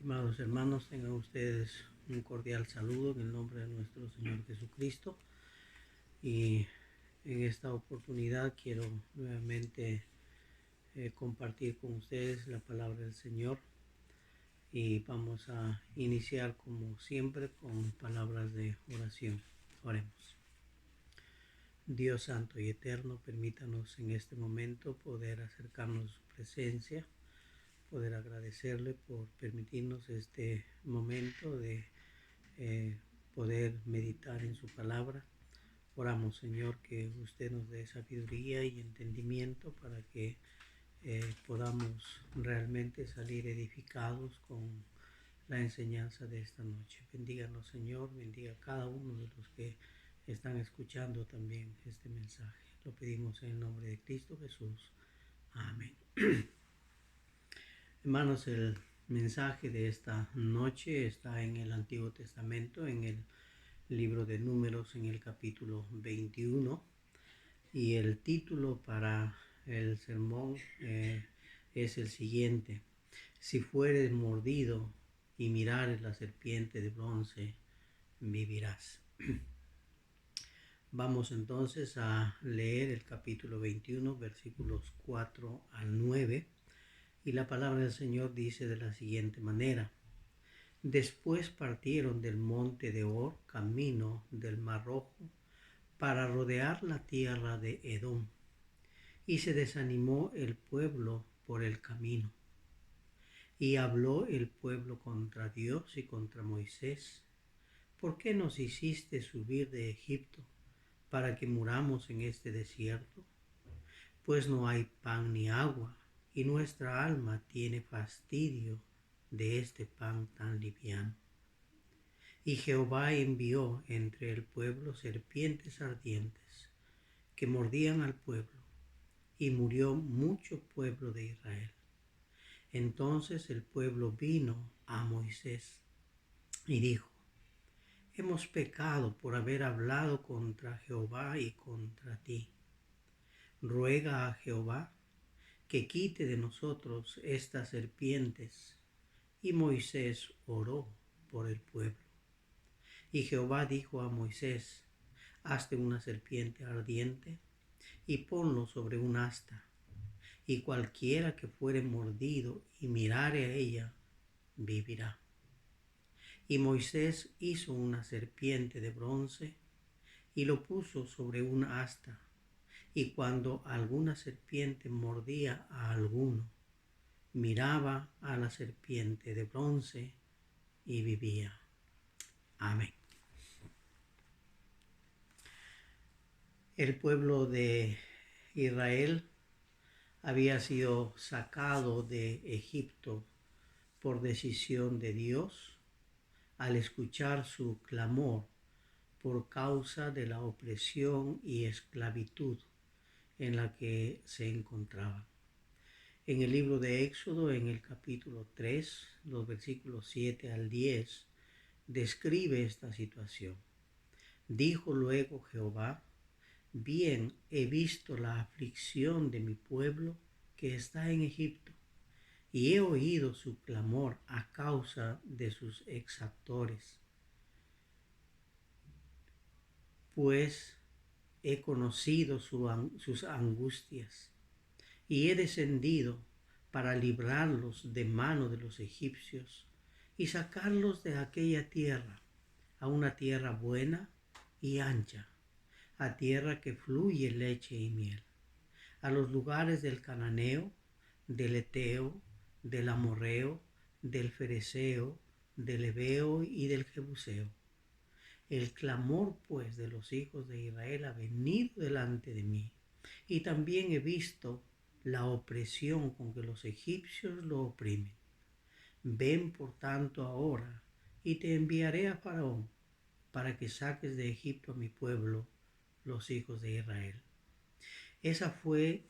Estimados hermanos, tengan ustedes un cordial saludo en el nombre de nuestro Señor Jesucristo. Y en esta oportunidad quiero nuevamente compartir con ustedes la palabra del Señor. Y vamos a iniciar como siempre con palabras de oración. Oremos. Dios santo y eterno, permítanos en este momento poder acercarnos a su presencia, poder agradecerle por permitirnos este momento de poder meditar en su palabra. Oramos, Señor, que usted nos dé sabiduría y entendimiento para que podamos realmente salir edificados con la enseñanza de esta noche. Bendíganos, Señor, bendiga a cada uno de los que están escuchando también este mensaje. Lo pedimos en el nombre de Cristo Jesús. Amén. Hermanos, el mensaje de esta noche está en el Antiguo Testamento, en el libro de Números, en el capítulo 21, y el título para el sermón es el siguiente: si fueres mordido y mirares la serpiente de bronce, vivirás. Vamos entonces a leer el capítulo 21, versículos 4 al 9, y la palabra del Señor dice de la siguiente manera: Después partieron del monte de Hor, camino del Mar Rojo, para rodear la tierra de Edom, y se desanimó el pueblo por el camino. Y habló el pueblo contra Dios y contra Moisés: ¿por qué nos hiciste subir de Egipto para que muramos en este desierto? Pues no hay pan ni agua, y nuestra alma tiene fastidio de este pan tan liviano. Y Jehová envió entre el pueblo serpientes ardientes que mordían al pueblo, y murió mucho pueblo de Israel. Entonces el pueblo vino a Moisés y dijo: hemos pecado por haber hablado contra Jehová y contra ti. Ruega a Jehová que quite de nosotros estas serpientes. Y Moisés oró por el pueblo. Y Jehová dijo a Moisés: hazte una serpiente ardiente y ponlo sobre un asta, y cualquiera que fuere mordido y mirare a ella, vivirá. Y Moisés hizo una serpiente de bronce y lo puso sobre un asta, y cuando alguna serpiente mordía a alguno, miraba a la serpiente de bronce y vivía. Amén. El pueblo de Israel había sido sacado de Egipto por decisión de Dios al escuchar su clamor por causa de la opresión y esclavitud en la que se encontraba. En el libro de Éxodo, en el capítulo 3, los versículos 7 al 10, describe esta situación. Dijo luego Jehová: bien he visto la aflicción de mi pueblo que está en Egipto, y he oído su clamor a causa de sus exactores, pues he conocido sus angustias, y he descendido para librarlos de mano de los egipcios y sacarlos de aquella tierra a una tierra buena y ancha, a tierra que fluye leche y miel, a los lugares del cananeo, del eteo, del amorreo, del fereceo, del heveo y del jebuseo. El clamor pues de los hijos de Israel ha venido delante de mí, y también he visto la opresión con que los egipcios lo oprimen. Ven por tanto ahora, y te enviaré a Faraón, para que saques de Egipto a mi pueblo, los hijos de Israel. Esa fue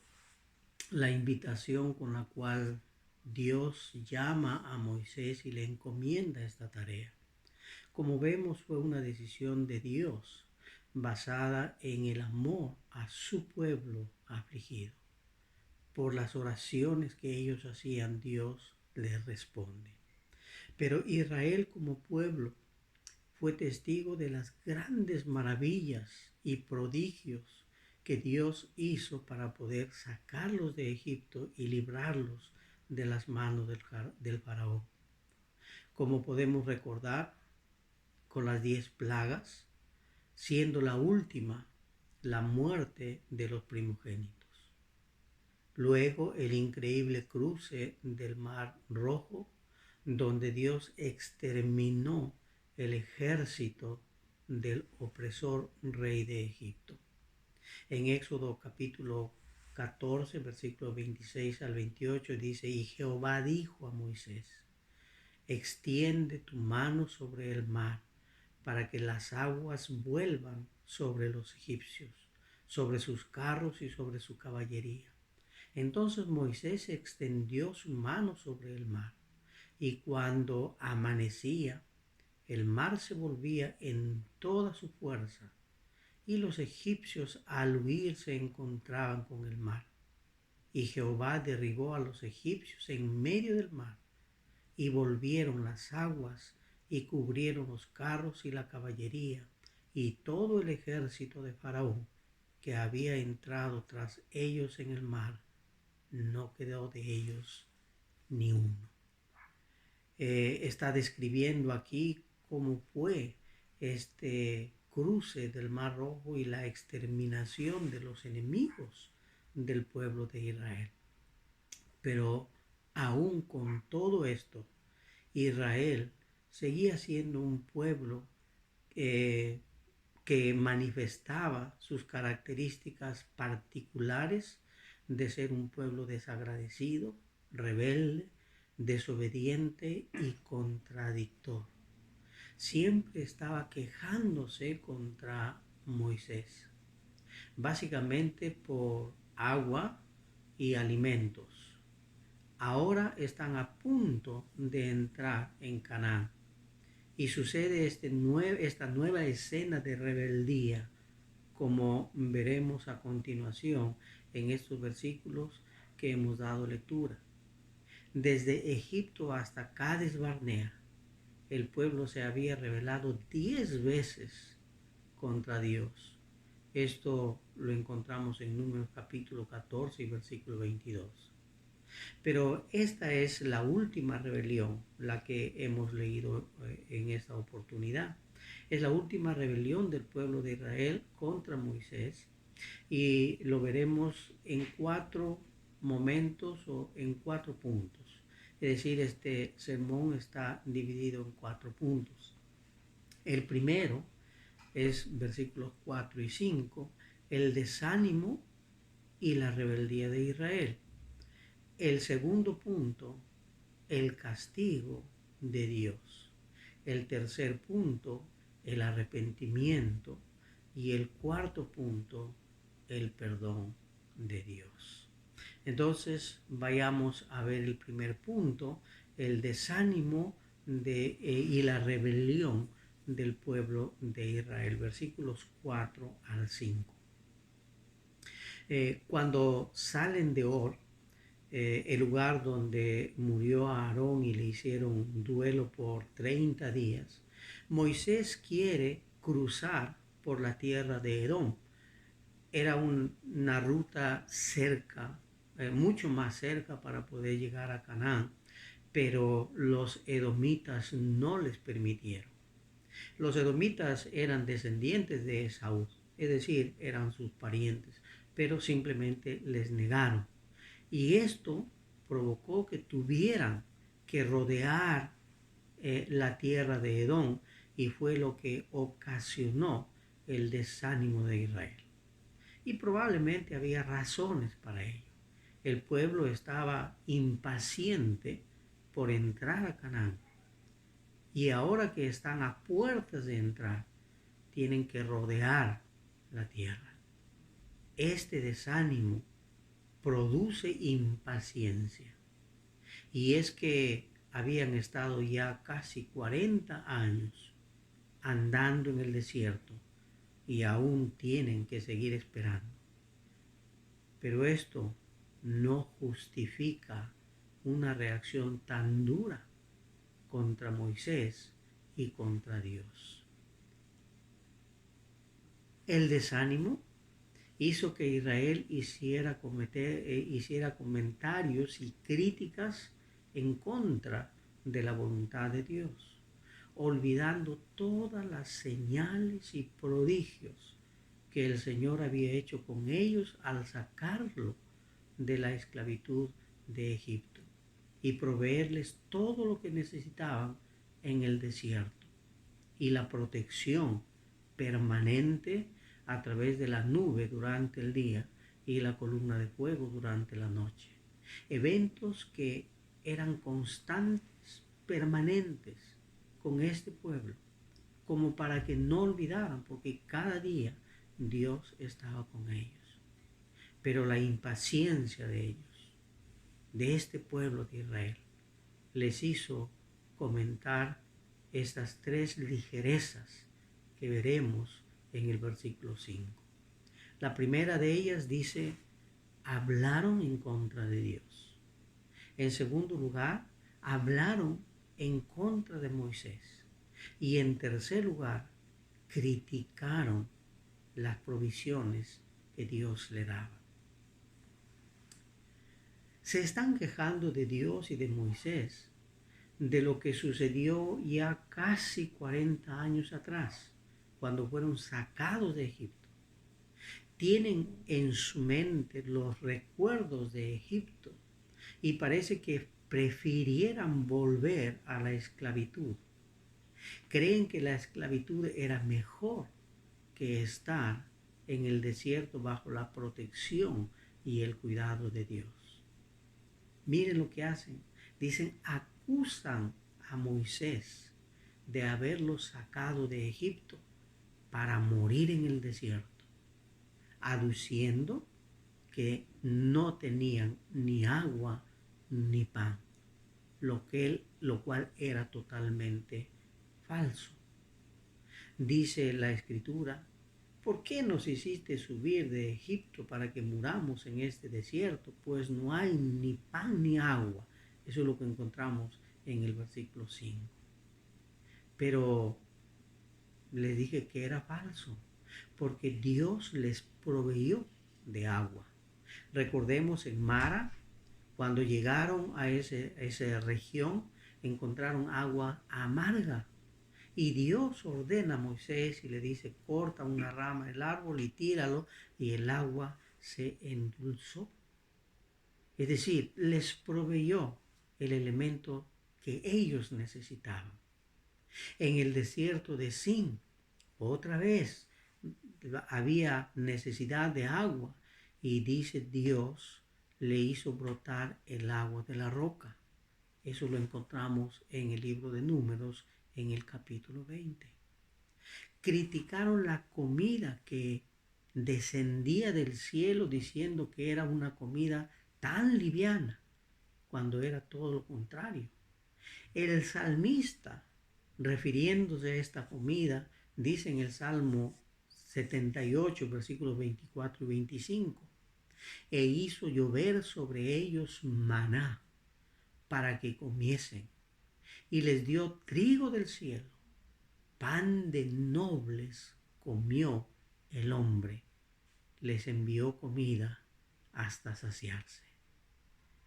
la invitación con la cual Dios llama a Moisés y le encomienda esta tarea. Como vemos, fue una decisión de Dios basada en el amor a su pueblo afligido. Por las oraciones que ellos hacían, Dios les responde. Pero Israel como pueblo fue testigo de las grandes maravillas y prodigios que Dios hizo para poder sacarlos de Egipto y librarlos de las manos del faraón. Como podemos recordar, con las 10 plagas, siendo la última la muerte de los primogénitos. Luego el increíble cruce del Mar Rojo, donde Dios exterminó el ejército del opresor rey de Egipto. En Éxodo capítulo 14, versículos 26 al 28 dice: y Jehová dijo a Moisés: extiende tu mano sobre el mar, para que las aguas vuelvan sobre los egipcios, sobre sus carros y sobre su caballería. Entonces Moisés extendió su mano sobre el mar, y cuando amanecía, el mar se volvía en toda su fuerza, y los egipcios al huir se encontraban con el mar. Y Jehová derribó a los egipcios en medio del mar, y volvieron las aguas y cubrieron los carros y la caballería y todo el ejército de Faraón que había entrado tras ellos en el mar. No quedó de ellos ni uno. Está describiendo aquí cómo fue este cruce del Mar Rojo y la exterminación de los enemigos del pueblo de Israel. Pero aún con todo esto, Israel seguía siendo un pueblo que manifestaba sus características particulares de ser un pueblo desagradecido, rebelde, desobediente y contradictor. Siempre estaba quejándose contra Moisés, básicamente por agua y alimentos. Ahora están a punto de entrar en Canaán y sucede esta nueva escena de rebeldía, como veremos a continuación en estos versículos que hemos dado lectura. Desde Egipto hasta Cades Barnea, el pueblo se había rebelado 10 veces contra Dios. Esto lo encontramos en Números capítulo 14 y versículo 22. Pero esta es la última rebelión, la que hemos leído en esta oportunidad. Es la última rebelión del pueblo de Israel contra Moisés, y lo veremos en 4 momentos o en 4 puntos. Es decir, este sermón está dividido en 4 puntos. El primero es versículos 4 y 5, el desánimo y la rebeldía de Israel. El segundo punto, el castigo de Dios. El tercer punto, el arrepentimiento. Y el cuarto punto, el perdón de Dios. Entonces vayamos a ver el primer punto, el desánimo y la rebelión del pueblo de Israel, versículos 4 al 5. Cuando salen de Or, el lugar donde murió Aarón y le hicieron duelo por 30 días, Moisés quiere cruzar por la tierra de Edom. Era una ruta cerca, mucho más cerca para poder llegar a Canaán, pero los edomitas no les permitieron. Los edomitas eran descendientes de Esaú, es decir, eran sus parientes, pero simplemente les negaron. Y esto provocó que tuvieran que rodear la tierra de Edom, y fue lo que ocasionó el desánimo de Israel. Y probablemente había razones para ello. El pueblo estaba impaciente por entrar a Canaán. Y ahora que están a puertas de entrar, tienen que rodear la tierra. Este desánimo produce impaciencia. Y es que habían estado ya casi 40 años andando en el desierto y aún tienen que seguir esperando. Pero esto no justifica una reacción tan dura contra Moisés y contra Dios. El desánimo hizo que Israel hiciera comentarios y críticas en contra de la voluntad de Dios, olvidando todas las señales y prodigios que el Señor había hecho con ellos al sacarlo de la esclavitud de Egipto y proveerles todo lo que necesitaban en el desierto y la protección permanente a través de la nube durante el día y la columna de fuego durante la noche. Eventos que eran constantes, permanentes con este pueblo, como para que no olvidaran, porque cada día Dios estaba con ellos. Pero la impaciencia de ellos, de este pueblo de Israel, les hizo comentar estas tres ligerezas que veremos en el versículo 5. La primera de ellas dice, hablaron en contra de Dios. En segundo lugar, hablaron en contra de Moisés. Y en tercer lugar, criticaron las provisiones que Dios le daba. Se están quejando de Dios y de Moisés de lo que sucedió ya casi 40 años atrás, cuando fueron sacados de Egipto. Tienen en su mente los recuerdos de Egipto y parece que prefirieran volver a la esclavitud. Creen que la esclavitud era mejor que estar en el desierto bajo la protección y el cuidado de Dios. Miren lo que hacen. Dicen, acusan a Moisés de haberlo sacado de Egipto para morir en el desierto, aduciendo que no tenían ni agua ni pan, lo cual era totalmente falso. Dice la Escritura, ¿por qué nos hiciste subir de Egipto para que muramos en este desierto? Pues no hay ni pan ni agua. Eso es lo que encontramos en el versículo 5. Pero les dije que era falso, porque Dios les proveyó de agua. Recordemos en Mara, cuando llegaron a esa región, encontraron agua amarga. Y Dios ordena a Moisés y le dice, corta una rama del árbol y tíralo, y el agua se endulzó. Es decir, les proveyó el elemento que ellos necesitaban. En el desierto de Sin, otra vez había necesidad de agua y dice Dios le hizo brotar el agua de la roca. Eso lo encontramos en el libro de Números en el capítulo 20. Criticaron la comida que descendía del cielo diciendo que era una comida tan liviana, cuando era todo lo contrario. El salmista, refiriéndose a esta comida, dice en el Salmo 78, versículos 24 y 25, e hizo llover sobre ellos maná para que comiesen, y les dio trigo del cielo, pan de nobles comió el hombre, les envió comida hasta saciarse.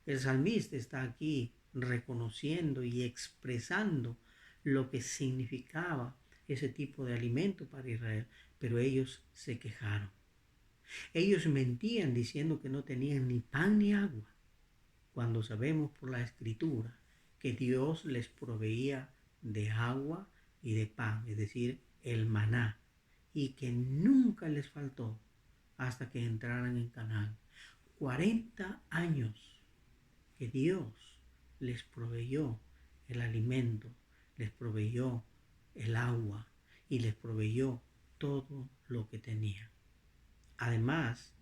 El salmista está aquí reconociendo y expresando lo que significaba ese tipo de alimento para Israel, pero ellos se quejaron. Ellos mentían diciendo que no tenían ni pan ni agua, cuando sabemos por la Escritura que Dios les proveía de agua y de pan, es decir, el maná, y que nunca les faltó hasta que entraran en Canaán. 40 años que Dios les proveyó el alimento, les proveyó el agua y les proveyó todo lo que tenían. Además,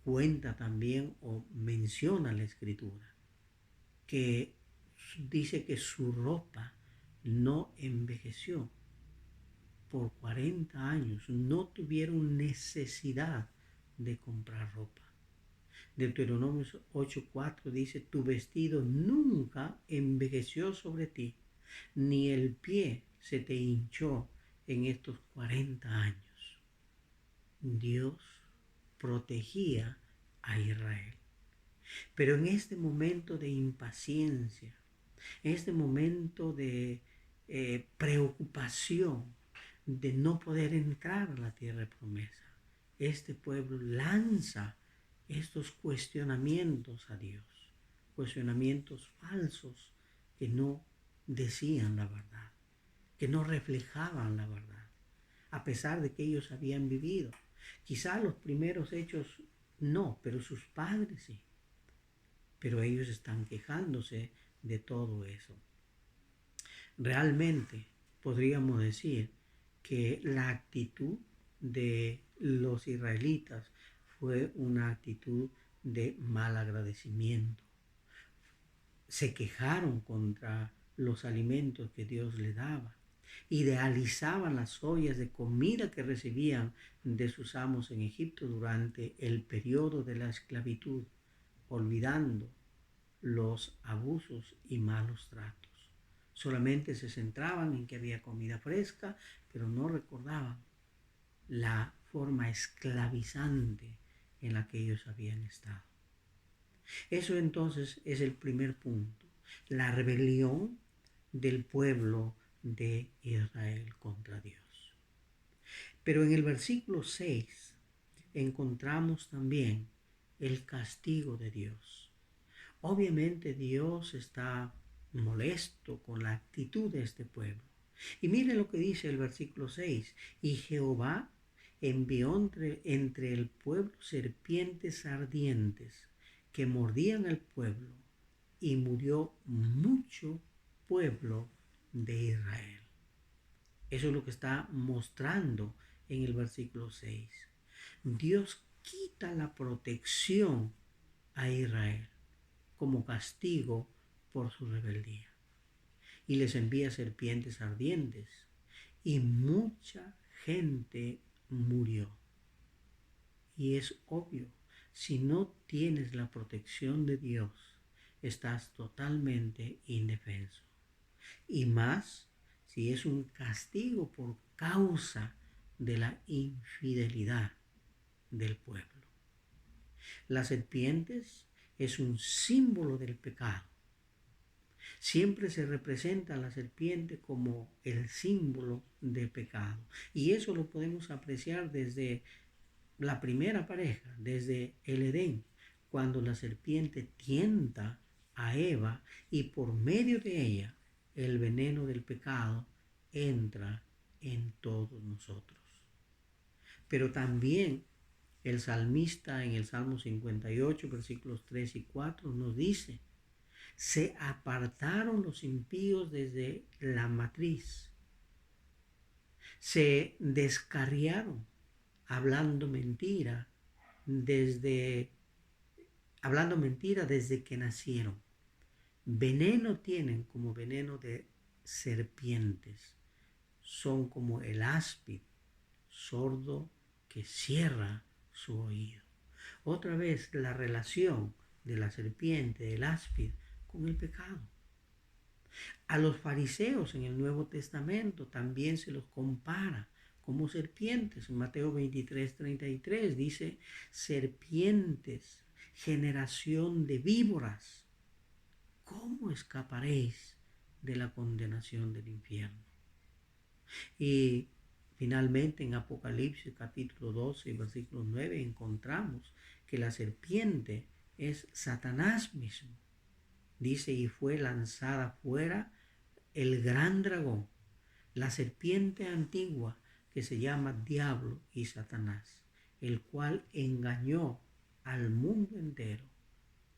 cuenta también o menciona la Escritura que dice que su ropa no envejeció por 40 años, no tuvieron necesidad de comprar ropa. Deuteronomio 8:4 dice, tu vestido nunca envejeció sobre ti, ni el pie se te hinchó en estos 40 años. Dios protegía a Israel. Pero en este momento de impaciencia, en este momento de preocupación de no poder entrar a la tierra de promesa, este pueblo lanza estos cuestionamientos a Dios, cuestionamientos falsos que no decían la verdad, que no reflejaban la verdad, a pesar de que ellos habían vivido. Quizá los primeros hechos no, pero sus padres sí. Pero ellos están quejándose de todo eso. Realmente podríamos decir que la actitud de los israelitas fue una actitud de mal agradecimiento. Se quejaron contra los alimentos que Dios les daba. Idealizaban las ollas de comida que recibían de sus amos en Egipto durante el periodo de la esclavitud, olvidando los abusos y malos tratos. Solamente se centraban en que había comida fresca, pero no recordaban la forma esclavizante en la que ellos habían estado. Eso entonces es el primer punto, la rebelión del pueblo de Israel contra Dios. Pero en el versículo 6 encontramos también el castigo de Dios. Obviamente Dios está molesto con la actitud de este pueblo. Y mire lo que dice el versículo 6. Y Jehová envió entre el pueblo serpientes ardientes que mordían al pueblo, y murió mucho pueblo de Israel. Eso es lo que está mostrando en el versículo 6. Dios quita la protección a Israel como castigo por su rebeldía, y les envía serpientes ardientes, y mucha gente murió. Y es obvio, si no tienes la protección de Dios, estás totalmente indefenso. Y más si es un castigo por causa de la infidelidad del pueblo. Las serpientes es un símbolo del pecado. Siempre se representa a la serpiente como el símbolo de pecado. Y eso lo podemos apreciar desde la primera pareja, desde el Edén, cuando la serpiente tienta a Eva y por medio de ella el veneno del pecado entra en todos nosotros. Pero también el salmista en el Salmo 58, versículos 3 y 4 nos dice: se apartaron los impíos desde la matriz, se descarriaron hablando mentira desde que nacieron. Veneno tienen como veneno de serpientes. Son como el áspid sordo que cierra su oído. Otra vez la relación de la serpiente, del áspid, con el pecado. A los fariseos en el Nuevo Testamento también se los compara como serpientes. En Mateo 23:33 dice: serpientes, generación de víboras, ¿cómo escaparéis de la condenación del infierno? Y finalmente en Apocalipsis capítulo 12 versículo 9 encontramos que la serpiente es Satanás mismo. Dice: y fue lanzada fuera el gran dragón, la serpiente antigua, que se llama Diablo y Satanás, el cual engañó al mundo entero.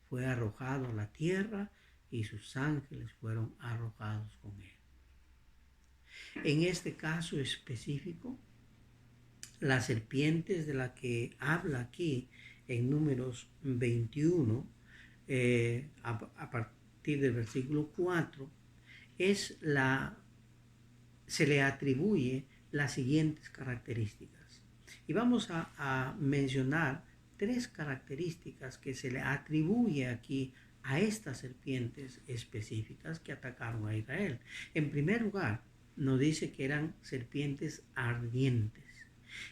Fue arrojado a la tierra y sus ángeles fueron arrojados con él. En este caso específico, las serpientes de la que habla aquí en Números 21, a partir del versículo 4, se le atribuye las siguientes características. Y vamos a mencionar 3 características que se le atribuye aquí a estas serpientes específicas que atacaron a Israel. En primer lugar, nos dice que eran serpientes ardientes,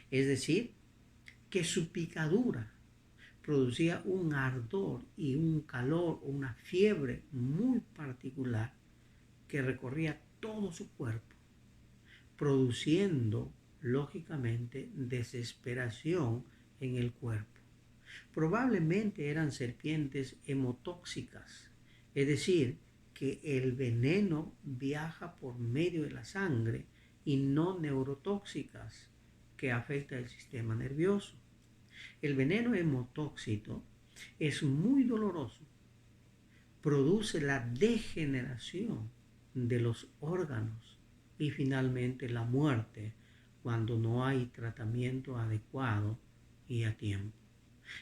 es decir, que su picadura producía un ardor y un calor, una fiebre muy particular que recorría todo su cuerpo, produciendo lógicamente desesperación en el cuerpo. Probablemente eran serpientes hemotóxicas, es decir, que el veneno viaja por medio de la sangre, y no neurotóxicas, que afecta el sistema nervioso. El veneno hemotóxico es muy doloroso, produce la degeneración de los órganos y finalmente la muerte cuando no hay tratamiento adecuado y a tiempo.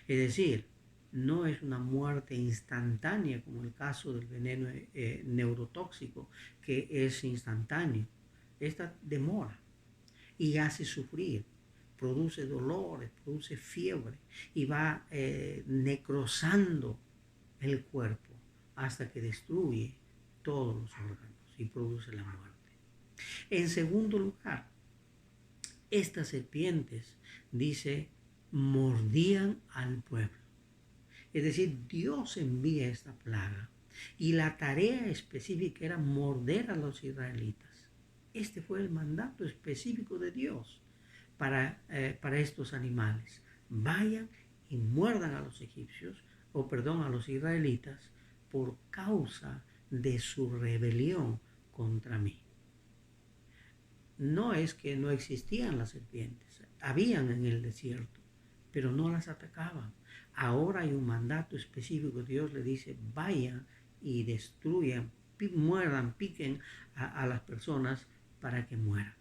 Es decir, no es una muerte instantánea como el caso del veneno neurotóxico, que es instantáneo. Esta demora y hace sufrir, produce dolores, produce fiebre y va necrosando el cuerpo hasta que destruye todos los órganos y produce la muerte. En segundo lugar, estas serpientes, dice, mordían al pueblo. Es decir, Dios envía esta plaga y la tarea específica era morder a los israelitas. Este fue el mandato específico de Dios para estos animales. Vayan y muerdan a los egipcios, a los israelitas, por causa de su rebelión contra mí. No es que no existían las serpientes, habían en el desierto, pero no las atacaban. Ahora hay un mandato específico. Dios le dice, vayan y destruyan, muerdan, piquen a las personas para que mueran.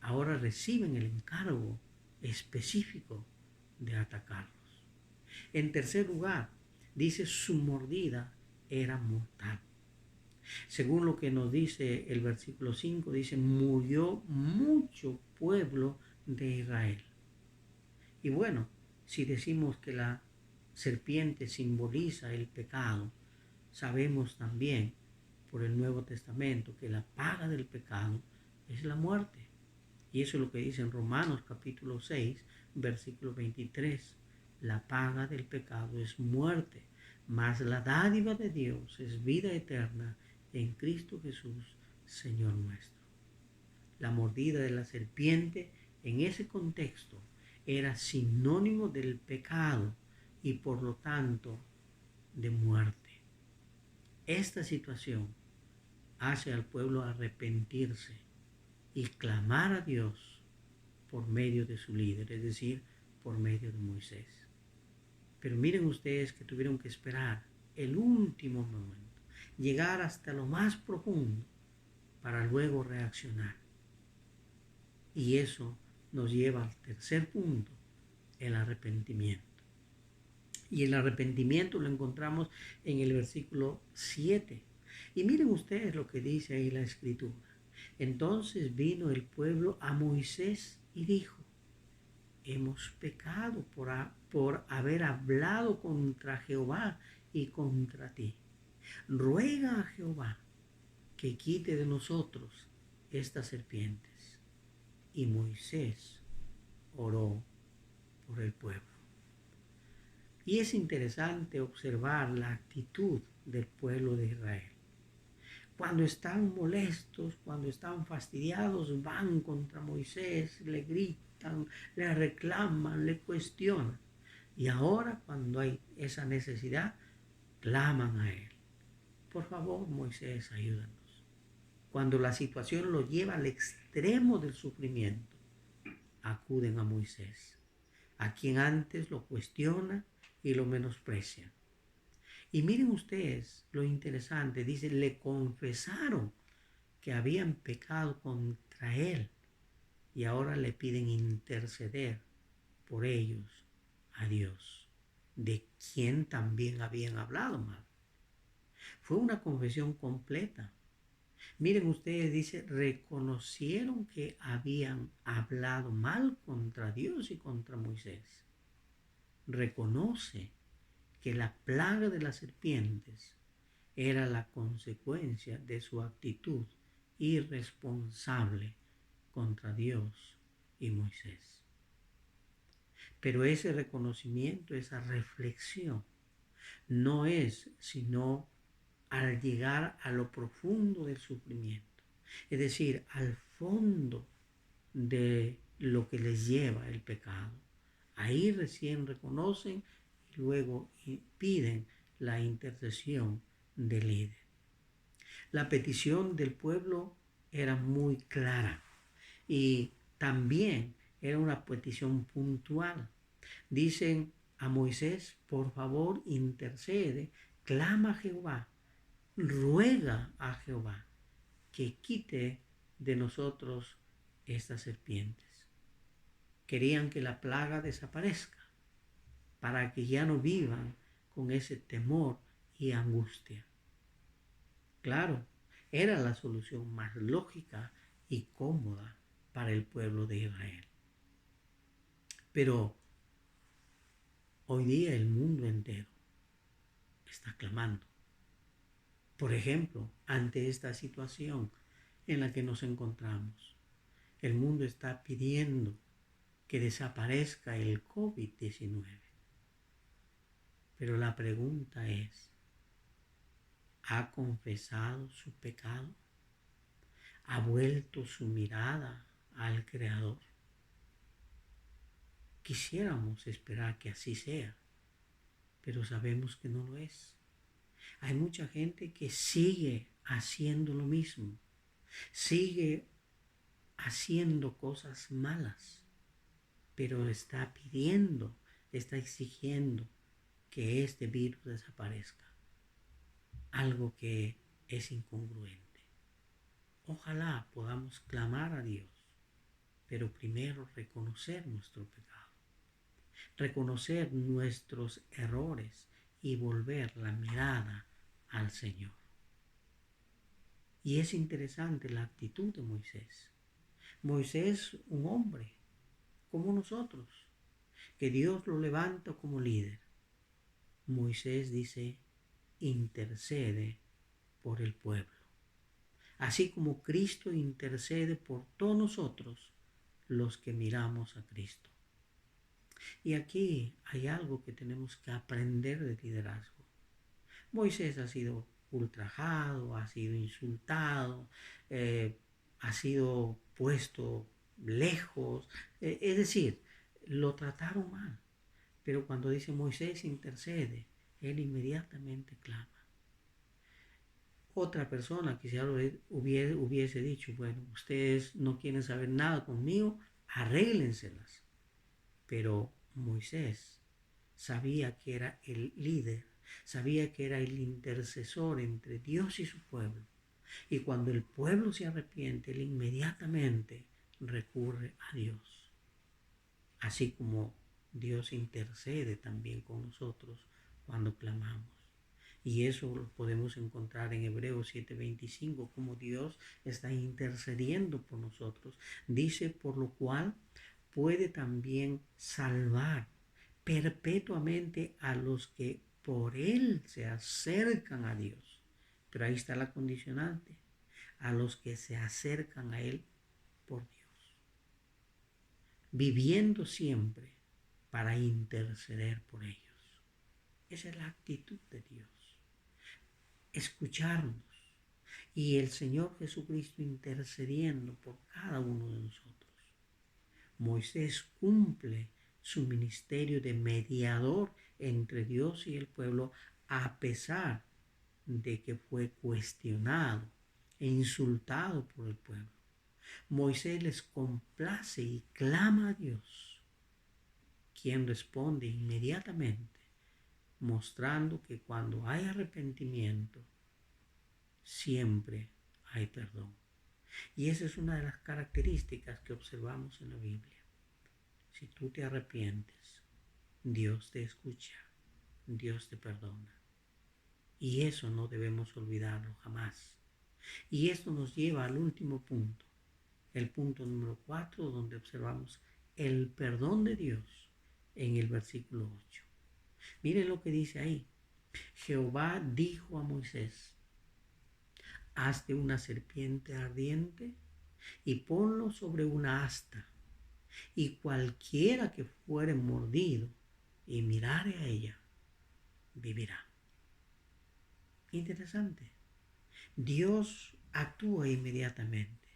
Ahora reciben el encargo específico de atacarlos. En tercer lugar, dice, su mordida era mortal. Según lo que nos dice el versículo 5, dice, murió mucho pueblo de Israel. Y bueno, si decimos que la serpiente simboliza el pecado, sabemos también por el Nuevo Testamento que la paga del pecado es la muerte. Y eso es lo que dice en Romanos capítulo 6, versículo 23. La paga del pecado es muerte, mas la dádiva de Dios es vida eterna en Cristo Jesús, Señor nuestro. La mordida de la serpiente en ese contexto era sinónimo del pecado y por lo tanto de muerte. Esta situación hace al pueblo arrepentirse y clamar a Dios por medio de su líder, es decir, por medio de Moisés. Pero miren ustedes que tuvieron que esperar el último momento, llegar hasta lo más profundo para luego reaccionar. Y eso nos lleva al tercer punto, el arrepentimiento. Y el arrepentimiento lo encontramos en el versículo 7. Y miren ustedes lo que dice ahí la escritura. Entonces vino el pueblo a Moisés y dijo, hemos pecado por haber hablado contra Jehová y contra ti. Ruega a Jehová que quite de nosotros estas serpientes. Y Moisés oró por el pueblo. Y es interesante observar la actitud del pueblo de Israel. Cuando están molestos, cuando están fastidiados, van contra Moisés, le gritan, le reclaman, le cuestionan. Y ahora, cuando hay esa necesidad, claman a él. Por favor, Moisés, ayúdanos. Cuando la situación lo lleva al extremo del sufrimiento, acuden a Moisés, a quien antes lo cuestiona y lo menosprecian. Y miren ustedes lo interesante, dice, le confesaron que habían pecado contra él y ahora le piden interceder por ellos a Dios, de quien también habían hablado mal. Fue una confesión completa. Miren ustedes, dice, reconocieron que habían hablado mal contra Dios y contra Moisés. Reconoce que la plaga de las serpientes era la consecuencia de su actitud irresponsable contra Dios y Moisés. Pero ese reconocimiento, esa reflexión, no es sino al llegar a lo profundo del sufrimiento, es decir, al fondo de lo que les lleva el pecado. Ahí recién reconocen y luego piden la intercesión del líder. La petición del pueblo era muy clara y también era una petición puntual. Dicen a Moisés, por favor, intercede, clama a Jehová, ruega a Jehová que quite de nosotros estas serpientes. Querían que la plaga desaparezca para que ya no vivan con ese temor y angustia. Claro, era la solución más lógica y cómoda para el pueblo de Israel. Pero hoy día el mundo entero está clamando. Por ejemplo, ante esta situación en la que nos encontramos, el mundo está pidiendo que desaparezca el COVID-19. Pero la pregunta es, ¿ha confesado su pecado? ¿Ha vuelto su mirada al Creador? Quisiéramos esperar que así sea, pero sabemos que no lo es. Hay mucha gente que sigue haciendo lo mismo, sigue haciendo cosas malas, pero está pidiendo, está exigiendo que este virus desaparezca. Algo que es incongruente. Ojalá podamos clamar a Dios, pero primero reconocer nuestro pecado, reconocer nuestros errores y volver la mirada al Señor. Y es interesante la actitud de Moisés. Moisés, un hombre como nosotros, que Dios lo levanta como líder. Moisés dice, intercede por el pueblo. Así como Cristo intercede por todos nosotros los que miramos a Cristo. Y aquí hay algo que tenemos que aprender de liderazgo. Moisés ha sido ultrajado, ha sido insultado, ha sido puesto lejos, es decir, lo trataron mal. Pero cuando dice Moisés intercede, él inmediatamente clama. Otra persona quizá hubiese dicho, bueno, ustedes no quieren saber nada conmigo, arréglenselas. Pero Moisés sabía que era el líder, sabía que era el intercesor entre Dios y su pueblo. Y cuando el pueblo se arrepiente, él inmediatamente recurre a Dios. Así como Dios intercede también con nosotros cuando clamamos. Y eso lo podemos encontrar en Hebreos 7:25, como Dios está intercediendo por nosotros. Dice, por lo cual puede también salvar perpetuamente a los que por Él se acercan a Dios. Pero ahí está la condicionante, a los que se acercan a Él por Dios. Viviendo siempre para interceder por ellos. Esa es la actitud de Dios. Escucharnos y el Señor Jesucristo intercediendo por cada uno de nosotros. Moisés cumple su ministerio de mediador entre Dios y el pueblo a pesar de que fue cuestionado e insultado por el pueblo. Moisés les complace y clama a Dios, quien responde inmediatamente, mostrando que cuando hay arrepentimiento, siempre hay perdón. Y esa es una de las características que observamos en la Biblia. Si tú te arrepientes, Dios te escucha, Dios te perdona. Y eso no debemos olvidarlo jamás. Y esto nos lleva al último punto, el punto número 4, donde observamos el perdón de Dios en el versículo 8. Miren lo que dice ahí. Jehová dijo a Moisés, hazte una serpiente ardiente y ponlo sobre una asta, y cualquiera que fuere mordido y mirare a ella, vivirá. Interesante. Dios actúa inmediatamente.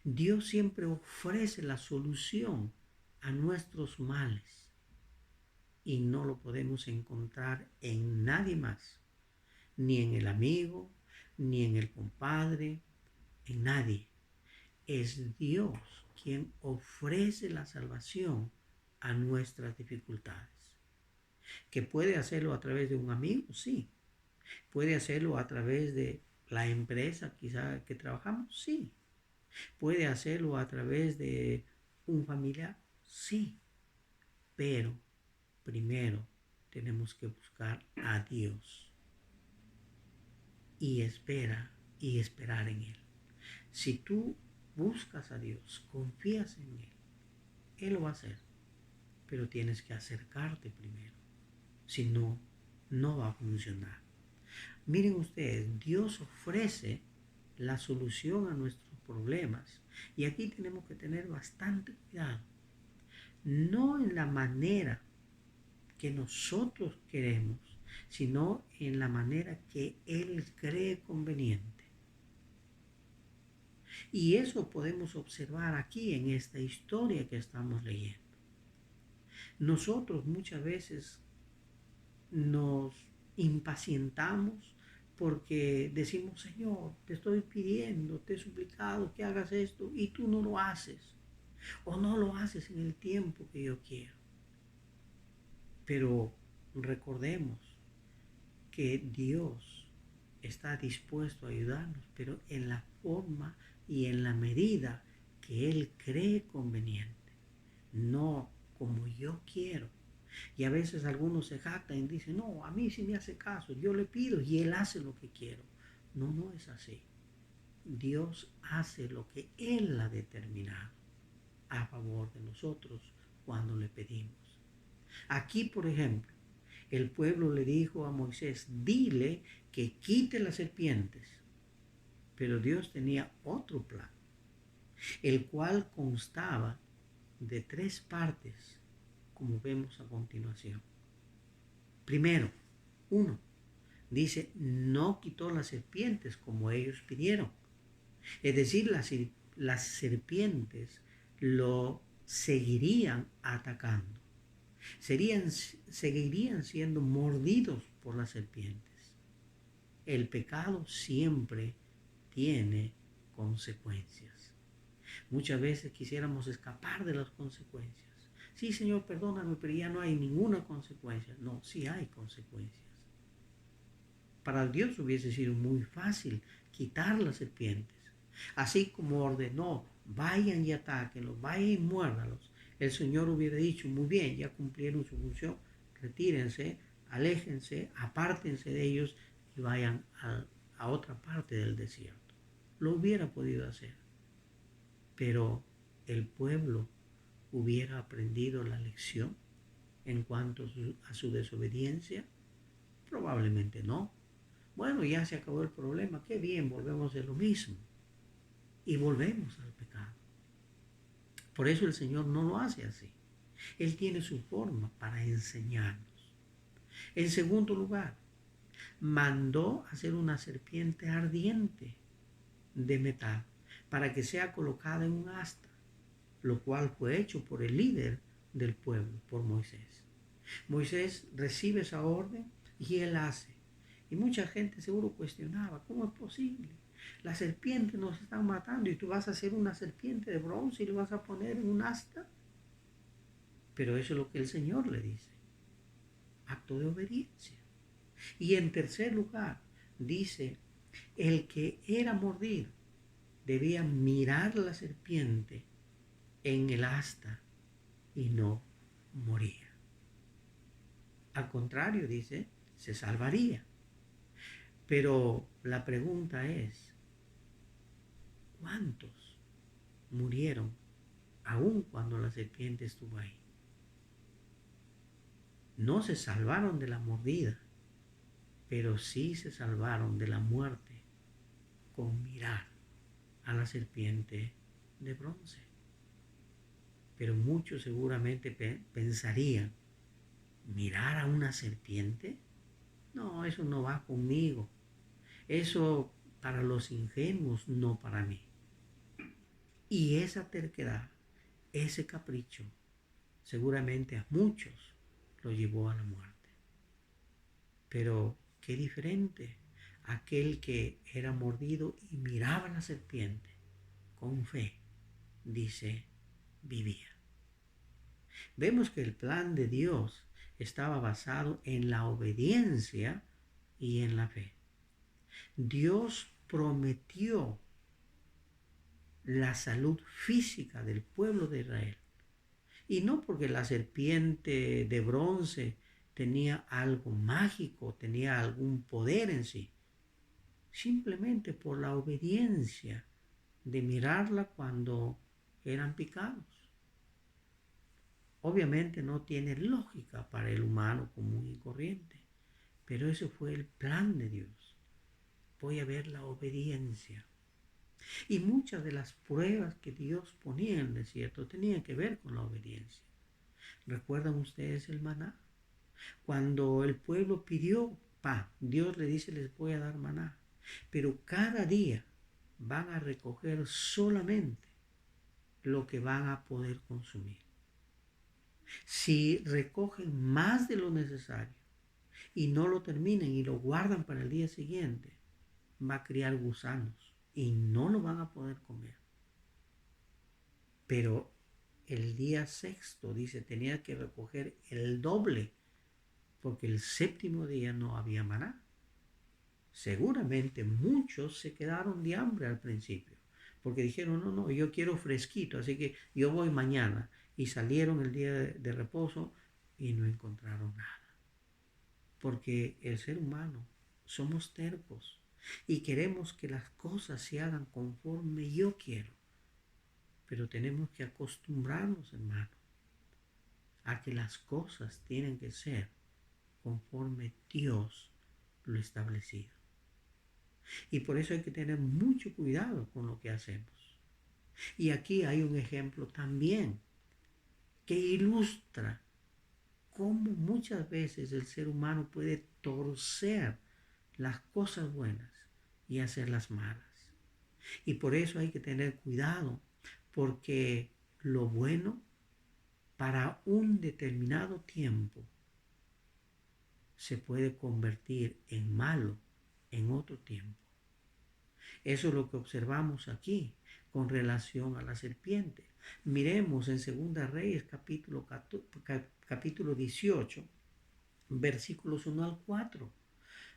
Dios siempre ofrece la solución a nuestros males y no lo podemos encontrar en nadie más, ni en el amigo, ni en el compadre, en nadie. Es Dios quien ofrece la salvación a nuestras dificultades. ¿Que puede hacerlo a través de un amigo? Sí. ¿Puede hacerlo a través de la empresa quizá que trabajamos? Sí. ¿Puede hacerlo a través de un familiar? Sí. Pero primero tenemos que buscar a Dios y esperar en Él. Si tú buscas a Dios, confías en Él, Él lo va a hacer. Pero tienes que acercarte primero. Si no, no va a funcionar. Miren ustedes, Dios ofrece la solución a nuestros problemas. Y aquí tenemos que tener bastante cuidado. No en la manera que nosotros queremos, sino en la manera que Él cree conveniente. Y eso podemos observar aquí en esta historia que estamos leyendo. Nosotros muchas veces nos impacientamos porque decimos, Señor, te estoy pidiendo, te he suplicado que hagas esto y tú no lo haces. O no lo haces en el tiempo que yo quiero. Pero recordemos que Dios está dispuesto a ayudarnos, pero en la forma y en la medida que Él cree conveniente, no como yo quiero. Y a veces algunos se jactan y dicen, no, a mí sí me hace caso, yo le pido y Él hace lo que quiero. No, no es así. Dios hace lo que Él ha determinado a favor de nosotros cuando le pedimos. Aquí, por ejemplo, el pueblo le dijo a Moisés, dile que quite las serpientes. Pero Dios tenía otro plan, el cual constaba de 3 partes, como vemos a continuación. Primero, 1, dice, no quitó las serpientes como ellos pidieron. Es decir, las serpientes lo seguirían atacando. Seguirían siendo mordidos por las serpientes. El pecado siempre tiene consecuencias. Muchas veces quisiéramos escapar de las consecuencias. Sí, Señor, perdóname, pero ya no hay ninguna consecuencia. No, sí hay consecuencias. Para Dios hubiese sido muy fácil quitar las serpientes. Así como ordenó, vayan y atáquenlos, vayan y muérdalos. El Señor hubiera dicho, muy bien, ya cumplieron su función, retírense, aléjense, apártense de ellos y vayan a otra parte del desierto. Lo hubiera podido hacer, pero el pueblo hubiera aprendido la lección en cuanto a su desobediencia. Probablemente no. Bueno, ya se acabó el problema, qué bien, volvemos a lo mismo y volvemos al pecado. Por eso el Señor no lo hace así. Él tiene su forma para enseñarnos. En segundo lugar, mandó hacer una serpiente ardiente de metal para que sea colocada en un asta, lo cual fue hecho por el líder del pueblo, por Moisés. Moisés recibe esa orden y él hace. Y mucha gente seguro cuestionaba, ¿cómo es posible? Las serpientes nos están matando y tú vas a hacer una serpiente de bronce y le vas a poner en un asta. Pero eso es lo que el Señor le dice. Acto de obediencia. Y en tercer lugar, dice, el que era mordido debía mirar la serpiente en el asta y no moría. Al contrario, dice, se salvaría. Pero la pregunta es, ¿cuántos murieron aun cuando la serpiente estuvo ahí? No se salvaron de la mordida, pero sí se salvaron de la muerte con mirar a la serpiente de bronce. Pero muchos seguramente pensarían, ¿mirar a una serpiente? No, eso no va conmigo. Eso para los ingenuos, no para mí. Y esa terquedad, ese capricho, seguramente a muchos lo llevó a la muerte. Pero qué diferente aquel que era mordido y miraba a la serpiente con fe, dice, vivía. Vemos que el plan de Dios estaba basado en la obediencia y en la fe. Dios prometió la salud física del pueblo de Israel. Y no porque la serpiente de bronce tenía algo mágico, tenía algún poder en sí. Simplemente por la obediencia de mirarla cuando eran picados. Obviamente no tiene lógica para el humano común y corriente, pero ese fue el plan de Dios. Voy a ver la obediencia. Y muchas de las pruebas que Dios ponía en el desierto tenían que ver con la obediencia. ¿Recuerdan ustedes el maná? Cuando el pueblo pidió pan, Dios le dice, les voy a dar maná. Pero cada día van a recoger solamente lo que van a poder consumir. Si recogen más de lo necesario y no lo terminan y lo guardan para el día siguiente, va a criar gusanos y no lo van a poder comer. Pero el día sexto, dice, tenía que recoger el doble, porque el séptimo día no había maná. Seguramente muchos se quedaron de hambre al principio, porque dijeron, no, yo quiero fresquito, así que yo voy mañana. Y salieron el día de reposo y no encontraron nada. Porque el ser humano somos tercos y queremos que las cosas se hagan conforme yo quiero. Pero tenemos que acostumbrarnos, hermano, a que las cosas tienen que ser conforme Dios lo establecido. Y por eso hay que tener mucho cuidado con lo que hacemos. Y aquí hay un ejemplo también que ilustra cómo muchas veces el ser humano puede torcer las cosas buenas y hacerlas malas. Y por eso hay que tener cuidado, porque lo bueno para un determinado tiempo se puede convertir en malo en otro tiempo. Eso es lo que observamos aquí con relación a la serpiente. Miremos en 2 Reyes capítulo 18, versículos 1 al 4.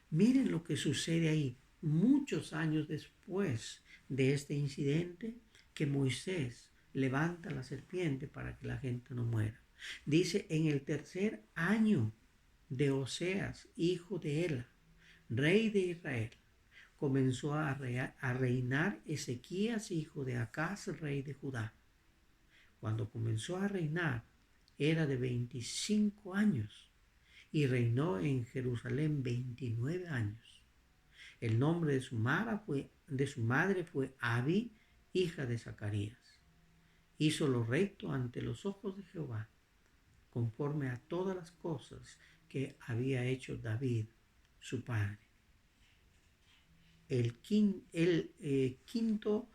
Miren lo que sucede ahí muchos años después de este incidente, que Moisés levanta la serpiente para que la gente no muera. Dice, en el tercer año de Oseas, hijo de Ela, rey de Israel, comenzó a reinar Ezequías, hijo de Acaz, rey de Judá. Cuando comenzó a reinar, era de 25 años y reinó en Jerusalén 29 años. El nombre de su madre fue Abi, hija de Zacarías. Hizo lo recto ante los ojos de Jehová, conforme a todas las cosas que había hecho David, su padre. Él quitó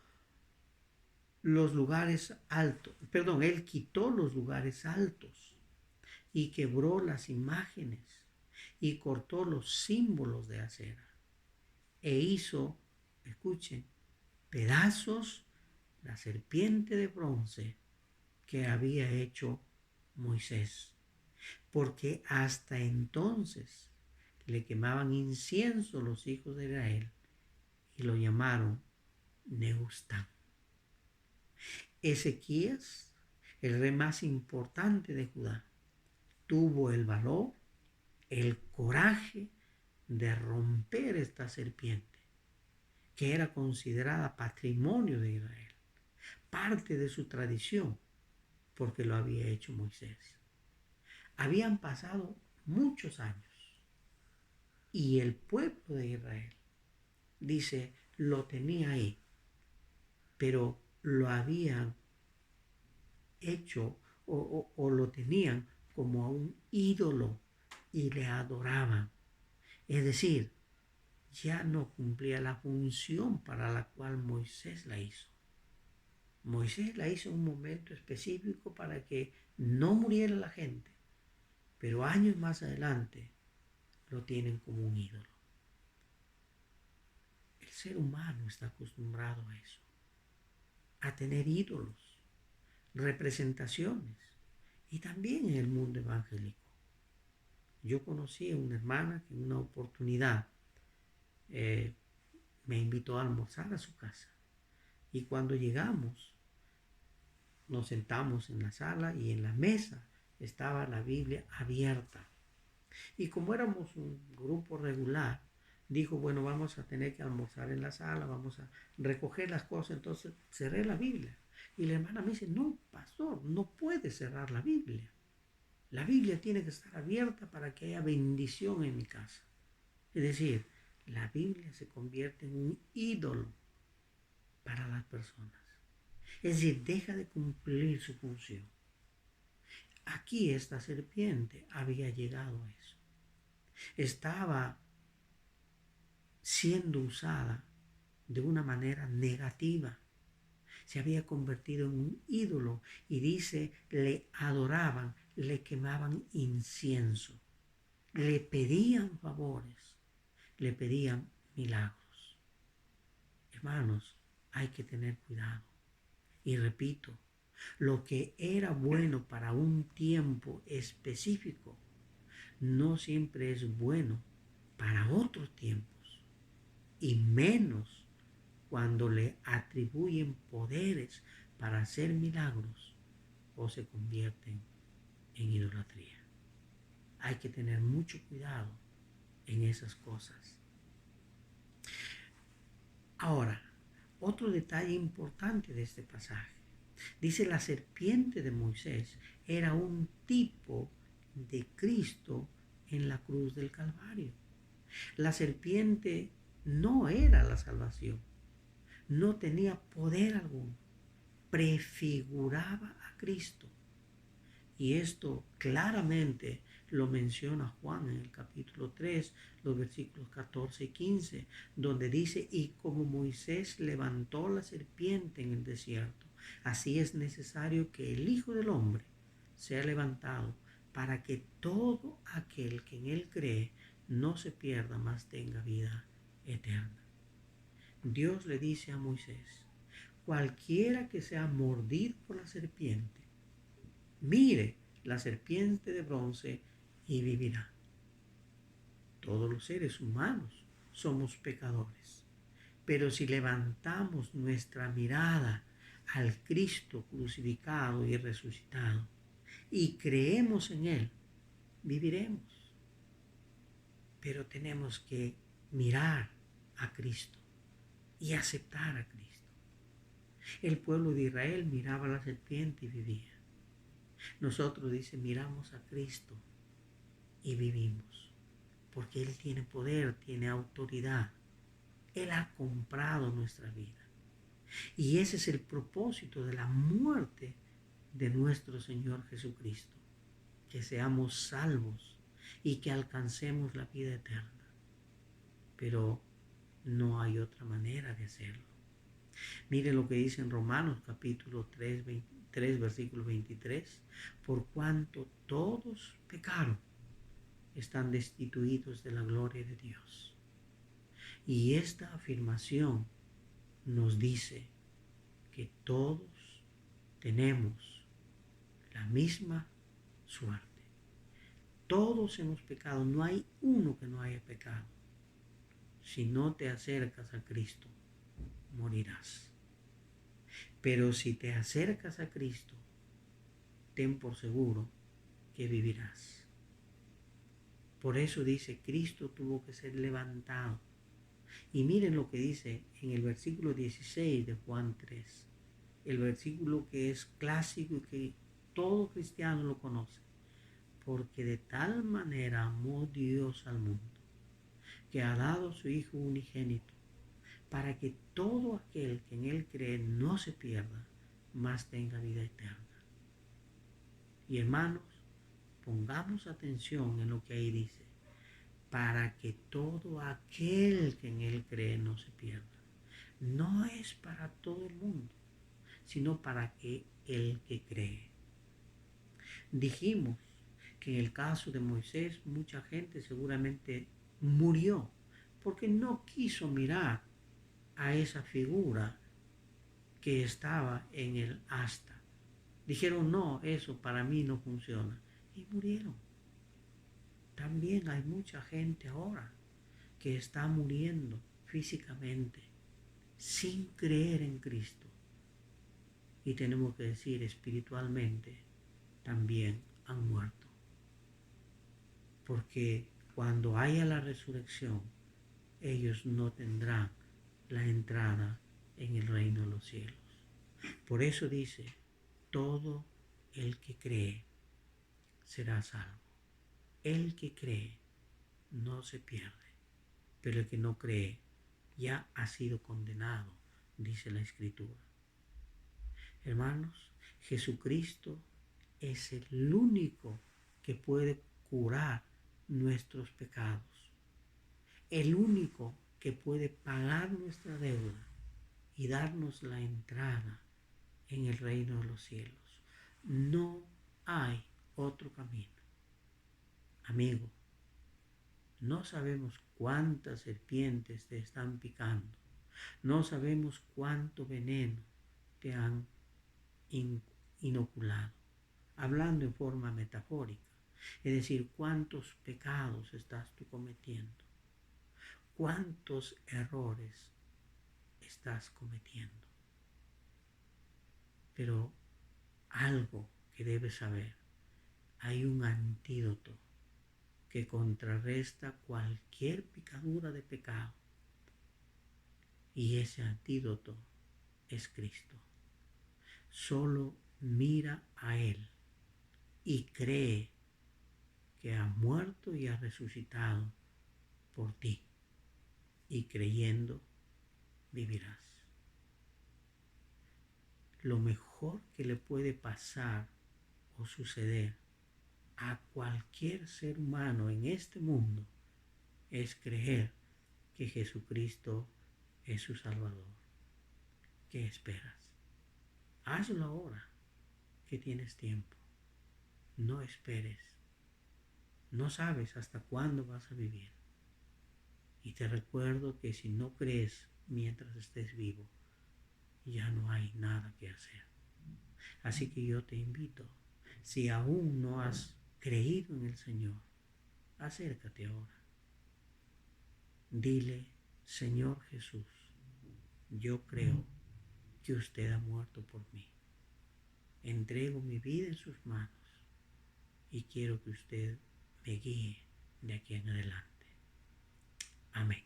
los lugares altos y quebró las imágenes y cortó los símbolos de acera e hizo, escuchen, pedazos la serpiente de bronce que había hecho Moisés, porque hasta entonces le quemaban incienso los hijos de Israel y lo llamaron Nehustán. Ezequías, el rey más importante de Judá, tuvo el valor, el coraje de romper esta serpiente, que era considerada patrimonio de Israel, parte de su tradición, porque lo había hecho Moisés. Habían pasado muchos años. Y el pueblo de Israel, dice, lo tenía ahí, pero lo habían hecho o lo tenían como a un ídolo y le adoraban. Es decir, ya no cumplía la función para la cual Moisés la hizo. Moisés la hizo en un momento específico para que no muriera la gente, pero años más adelante lo tienen como un ídolo. El ser humano está acostumbrado a eso, a tener ídolos, representaciones, y también en el mundo evangélico. Yo conocí a una hermana que en una oportunidad me invitó a almorzar a su casa, y cuando llegamos nos sentamos en la sala y en la mesa estaba la Biblia abierta. Y como éramos un grupo regular, dijo, bueno, vamos a tener que almorzar en la sala, vamos a recoger las cosas. Entonces cerré la Biblia. Y la hermana me dice, no, pastor, no puede cerrar la Biblia. La Biblia tiene que estar abierta para que haya bendición en mi casa. Es decir, la Biblia se convierte en un ídolo para las personas. Es decir, deja de cumplir su función. Aquí esta serpiente había llegado a eso. Estaba siendo usada de una manera negativa. Se había convertido en un ídolo y dice, le adoraban, le quemaban incienso, le pedían favores, le pedían milagros. Hermanos, hay que tener cuidado. Y repito, lo que era bueno para un tiempo específico no siempre es bueno para otros tiempos, y menos cuando le atribuyen poderes para hacer milagros o se convierten en idolatría. Hay que tener mucho cuidado en esas cosas. Ahora, otro detalle importante de este pasaje. Dice, la serpiente de Moisés era un tipo de Cristo en la cruz del Calvario. La serpiente no era la salvación, no tenía poder alguno, prefiguraba a Cristo. Y esto claramente lo menciona Juan en el capítulo 3, los versículos 14 y 15, donde dice, y como Moisés levantó la serpiente en el desierto, así es necesario que el Hijo del Hombre sea levantado para que todo aquel que en él cree no se pierda, mas tenga vida eterna. Dios le dice a Moisés, cualquiera que sea mordido por la serpiente, mire la serpiente de bronce y vivirá. Todos los seres humanos somos pecadores, pero si levantamos nuestra mirada al Cristo crucificado y resucitado y creemos en Él, viviremos. Pero tenemos que mirar a Cristo y aceptar a Cristo. El pueblo de Israel miraba a la serpiente y vivía. Nosotros, dice, miramos a Cristo y vivimos, porque Él tiene poder, tiene autoridad. Él ha comprado nuestra vida. Y ese es el propósito de la muerte de nuestro Señor Jesucristo, que seamos salvos y que alcancemos la vida eterna. Pero no hay otra manera de hacerlo. Miren lo que dice en Romanos capítulo 3, versículo 23. Por cuanto todos pecaron, están destituidos de la gloria de Dios. Y esta afirmación nos dice que todos tenemos la misma suerte. Todos hemos pecado, no hay uno que no haya pecado. Si no te acercas a Cristo, morirás. Pero si te acercas a Cristo, ten por seguro que vivirás. Por eso dice, Cristo tuvo que ser levantado. Y miren lo que dice en el versículo 16 de Juan 3, el versículo que es clásico y que todo cristiano lo conoce. porque de tal manera amó Dios al mundo, que ha dado a su Hijo unigénito, para que todo aquel que en Él cree no se pierda, mas tenga vida eterna. Y hermanos, pongamos atención en lo que ahí dice, para que todo aquel que en Él cree no se pierda. No es para todo el mundo, sino para que el que cree. Dijimos que en el caso de Moisés mucha gente seguramente murió porque no quiso mirar a esa figura que estaba en el asta. Dijeron, no, eso para mí no funciona. Y murieron. También hay mucha gente ahora que está muriendo físicamente sin creer en Cristo. Y tenemos que decir espiritualmente, también han muerto. Porque cuando haya la resurrección, ellos no tendrán la entrada en el reino de los cielos. Por eso dice, todo el que cree será salvo. El que cree no se pierde, pero el que no cree ya ha sido condenado, dice la Escritura. Hermanos, Jesucristo es el único que puede curar nuestros pecados, el único que puede pagar nuestra deuda y darnos la entrada en el reino de los cielos. No hay otro camino. Amigo, no sabemos cuántas serpientes te están picando, no sabemos cuánto veneno te han inoculado, hablando en forma metafórica, es decir, cuántos pecados estás tú cometiendo, cuántos errores estás cometiendo. Pero algo que debes saber, hay un antídoto que contrarresta cualquier picadura de pecado, y ese antídoto es Cristo. Solo mira a Él y cree que ha muerto y ha resucitado por ti, y creyendo vivirás. Lo mejor que le puede pasar o suceder a cualquier ser humano en este mundo es creer que Jesucristo es su Salvador. ¿Qué esperas? Hazlo ahora que tienes tiempo. No esperes. No sabes hasta cuándo vas a vivir. Y te recuerdo que si no crees mientras estés vivo, ya no hay nada que hacer. Así que yo te invito, si aún no has creído en el Señor, acércate ahora. Dile, Señor Jesús, yo creo que usted ha muerto por mí. Entrego mi vida en sus manos y quiero que usted me guíe de aquí en adelante. Amén.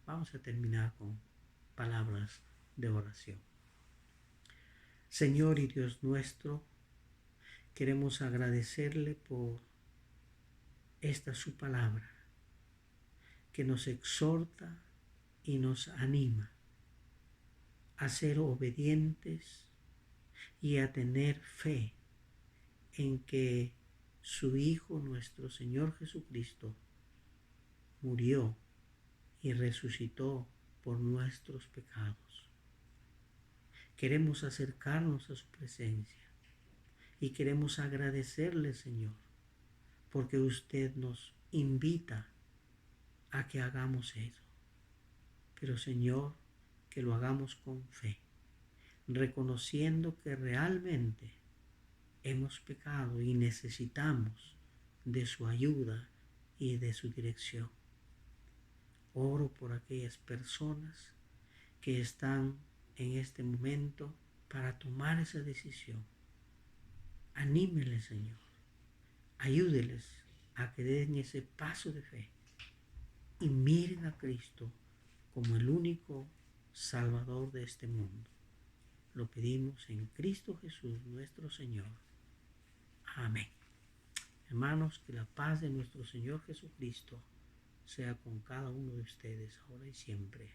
Vamos a terminar con palabras de oración. Señor y Dios nuestro, queremos agradecerle por esta su palabra, que nos exhorta y nos anima a ser obedientes y a tener fe en que su Hijo, nuestro Señor Jesucristo, murió y resucitó por nuestros pecados. Queremos acercarnos a su presencia y queremos agradecerle, Señor, porque usted nos invita a que hagamos eso. Pero, Señor, que lo hagamos con fe, reconociendo que realmente hemos pecado y necesitamos de su ayuda y de su dirección. Oro por aquellas personas que están en este momento para tomar esa decisión. Anímeles, Señor. Ayúdeles a que den ese paso de fe y miren a Cristo como el único Salvador de este mundo. Lo pedimos en Cristo Jesús, nuestro Señor. Amén. Hermanos, que la paz de nuestro Señor Jesucristo sea con cada uno de ustedes, ahora y siempre.